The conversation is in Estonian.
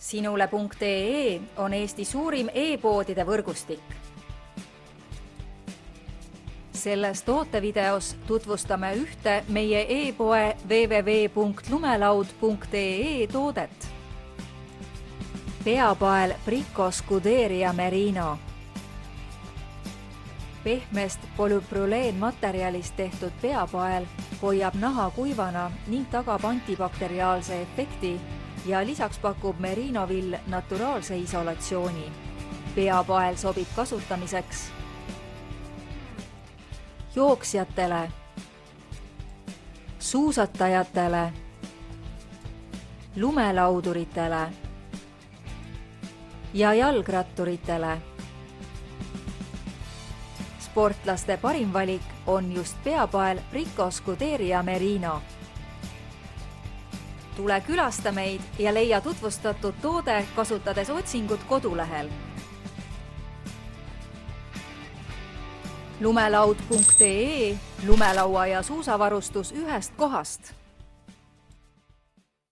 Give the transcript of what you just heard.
Sinule.ee on Eesti suurim e-poodide võrgustik. Selles tootevideos tutvustame ühte meie e-poe www.lumelaud.ee toodet. Peapael Bricco Scuderia Merino. Pehmest polüprüleenmaterjalist tehtud peapael hoiab naha kuivana ning tagab antibakteriaalse efekti ja lisaks pakub merinovill naturaalse isolatsiooni. Peapael sobib kasutamiseks jooksjatele, suusatajatele, lumelauduritele ja jalgratturitele. Sportlaste parim valik on just peapael Bricco Scuderia Merino. Tule külasta meid ja leia tutvustatud toode kasutades otsingut kodulehel. Lumelaud.ee, lumelaua ja suusavarustus ühest kohast.